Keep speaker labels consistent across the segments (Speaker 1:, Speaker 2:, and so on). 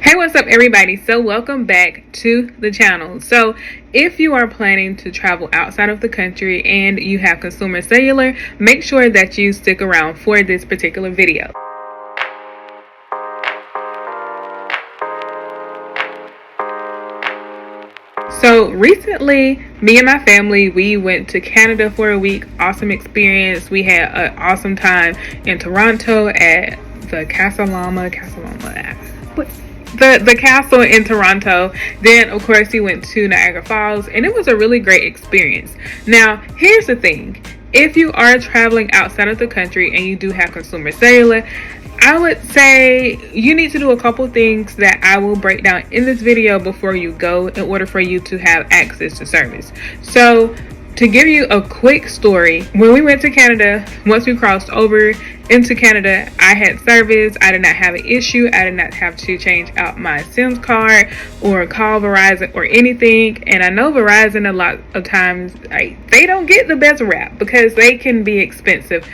Speaker 1: Hey, what's up everybody? So welcome back to the channel. So if you are planning to travel outside of the country and you have Consumer Cellular, make sure that you stick around for this particular video. So recently, me and my family, we went to Canada for a week. Awesome experience. We had an awesome time in Toronto at the the castle in Toronto. Then of course we went to Niagara Falls, and it was a really great experience. Now here's the thing: if you are traveling outside of the country and you do have Consumer Cellular, I would say you need to do a couple things that I will break down in this video before you go in order for you to have access to service. So to give you a quick story, when we went to Canada, once we crossed over into Canada, I had service. I did not have an issue. I did not have to change out my SIM card or call Verizon or anything. And I know Verizon a lot of times, they don't get the best rap because they can be expensive.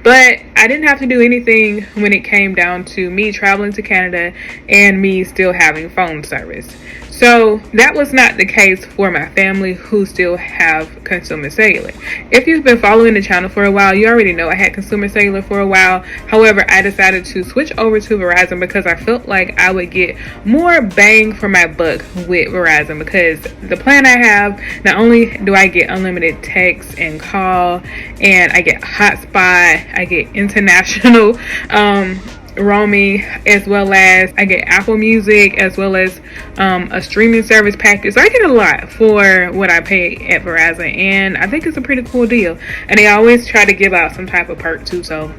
Speaker 1: But I didn't have to do anything when it came down to me traveling to Canada and me still having phone service. So that was not the case for my family who still have Consumer Cellular. If you've been following the channel for a while, you already know I had Consumer Cellular for a while. However, I decided to switch over to Verizon because I felt like I would get more bang for my buck with Verizon, because the plan I have, not only do I get unlimited text and call, and I get hotspot, I get international roaming, as well as I get Apple Music, as well as a streaming service package. So I get a lot for what I pay at Verizon, and I think it's a pretty cool deal. And they always try to give out some type of perk too, so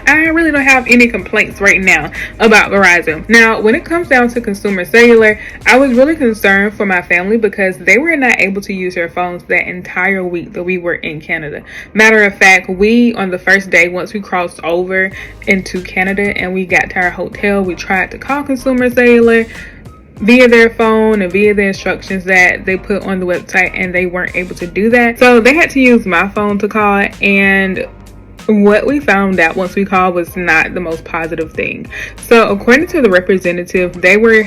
Speaker 1: I really don't have any complaints right now about Verizon. Now, when it comes down to Consumer Cellular, I was really concerned for my family because they were not able to use their phones that entire week that we were in Canada. Matter of fact, we, on the first day, once we crossed over into Canada and we got to our hotel, we tried to call Consumer Cellular via their phone and via the instructions that they put on the website, and they weren't able to do that. So they had to use my phone to call, and what we found out once we called was not the most positive thing. So according to the representative, they were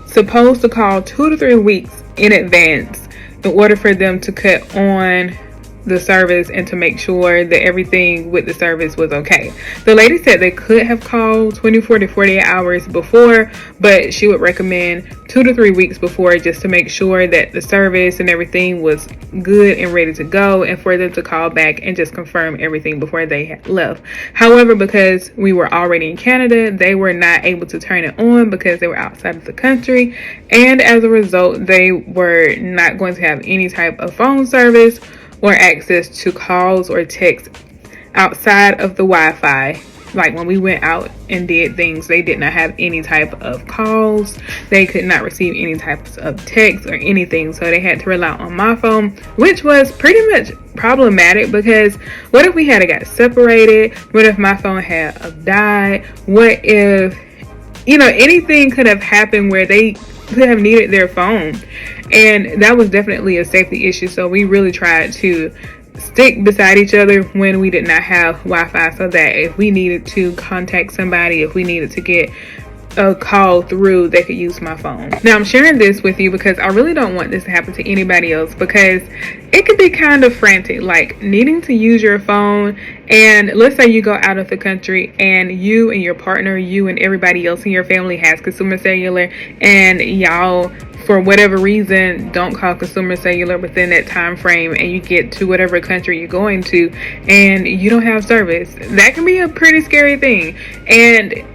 Speaker 1: supposed to call 2 to 3 weeks in advance in order for them to cut on the service and to make sure that everything with the service was okay. The lady said they could have called 24 to 48 hours before, but she would recommend 2 to 3 weeks before, just to make sure that the service and everything was good and ready to go, and for them to call back and just confirm everything before they left. However, because we were already in Canada, they were not able to turn it on because they were outside of the country, and as a result, they were not going to have any type of phone service or access to calls or text outside of the Wi-Fi. Like when we went out and did things, they did not have any type of calls. They could not receive any types of text or anything. So they had to rely on my phone, which was pretty much problematic, because what if we had got separated? What if my phone had died? What if, anything could have happened where they could have needed their phone? And that was definitely a safety issue. So we really tried to stick beside each other when we did not have Wi-Fi, so that if we needed to contact somebody, if we needed to get a call through, they could use my phone. Now I'm sharing this with you because I really don't want this to happen to anybody else, because it could be kind of frantic, like needing to use your phone. And let's say you go out of the country and you and your partner, you and everybody else in your family has Consumer Cellular, and y'all, for whatever reason, don't call Consumer Cellular within that time frame, and you get to whatever country you're going to and you don't have service. That can be a pretty scary thing. And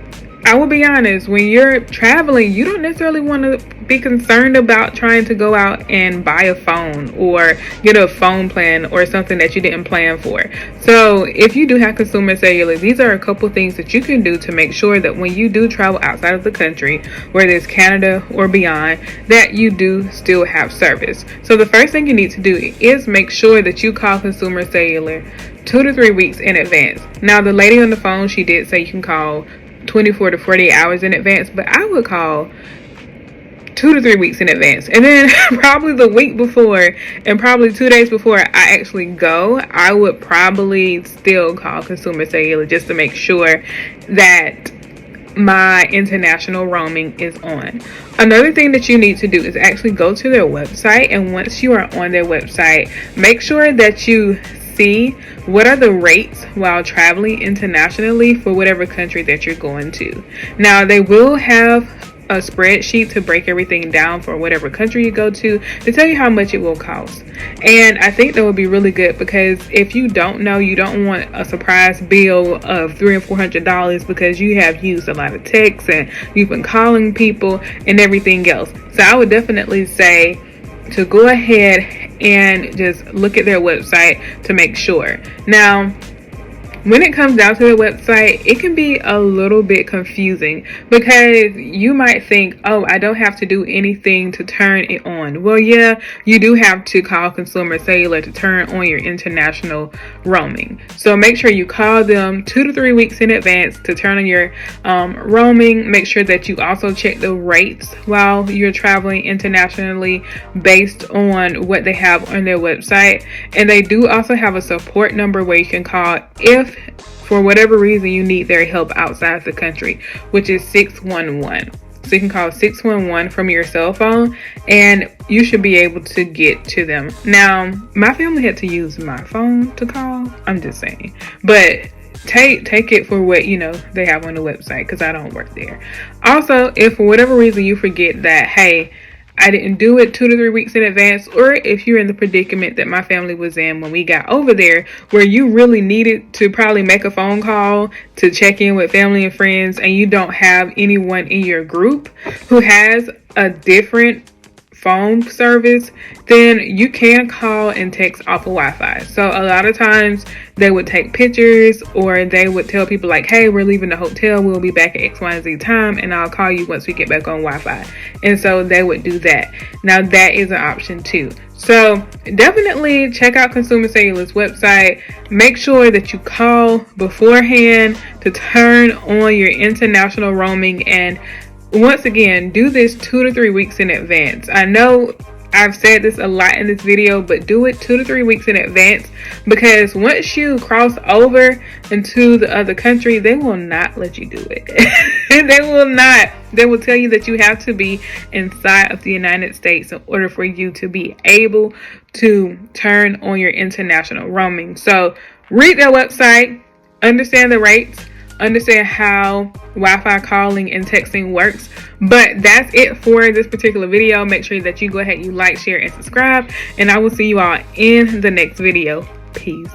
Speaker 1: I will be honest, when you're traveling, you don't necessarily want to be concerned about trying to go out and buy a phone or get a phone plan or something that you didn't plan for. So if you do have Consumer Cellular, these are a couple things that you can do to make sure that when you do travel outside of the country, whether it's Canada or beyond, that you do still have service. So the first thing you need to do is make sure that you call Consumer Cellular 2 to 3 weeks in advance. Now the lady on the phone, she did say you can call 24 to 48 hours in advance, but I would call 2 to 3 weeks in advance. And then probably the week before and probably 2 days before I actually go, I would probably still call Consumer Cellular just to make sure that my international roaming is on. Another thing that you need to do is actually go to their website, and once you are on their website, make sure that you see what are the rates while traveling internationally for whatever country that you're going to. Now, they will have a spreadsheet to break everything down for whatever country you go to tell you how much it will cost. And I think that would be really good, because if you don't know, you don't want a surprise bill of $300 and $400 because you have used a lot of texts and you've been calling people and everything else. So I would definitely say to go ahead and just look at their website to make sure. Now, when it comes down to the website, it can be a little bit confusing, because you might think, oh, I don't have to do anything to turn it on. Well, yeah, you do have to call Consumer Cellular to turn on your international roaming. So make sure you call them 2 to 3 weeks in advance to turn on your roaming. Make sure that you also check the rates while you're traveling internationally based on what they have on their website. And they do also have a support number where you can call if for whatever reason you need their help outside the country, which is 611. So you can call 611 from your cell phone and you should be able to get to them. Now, my family had to use my phone to call. I'm just saying. But take it for what they have on the website, because I don't work there. Also, if for whatever reason you forget that, hey, I didn't do it 2 to 3 weeks in advance, or if you're in the predicament that my family was in when we got over there, where you really needed to probably make a phone call to check in with family and friends, and you don't have anyone in your group who has a different phone service, then you can call and text off of Wi-Fi. So a lot of times they would take pictures, or they would tell people like, hey, we're leaving the hotel, we'll be back at XYZ time, and I'll call you once we get back on Wi-Fi. And so they would do that. Now that is an option too. So definitely check out Consumer Cellular's website. Make sure that you call beforehand to turn on your international roaming, and once again, do this 2 to 3 weeks in advance. I know I've said this a lot in this video, but do it 2 to 3 weeks in advance, because once you cross over into the other country, they will not let you do it. They will not. They will tell you that you have to be inside of the United States in order for you to be able to turn on your international roaming. So read their website, understand the rates, understand how Wi-Fi calling and texting works. But that's it for this particular video. Make sure that you go ahead, you like, share, and subscribe, and I will see you all in the next video. Peace.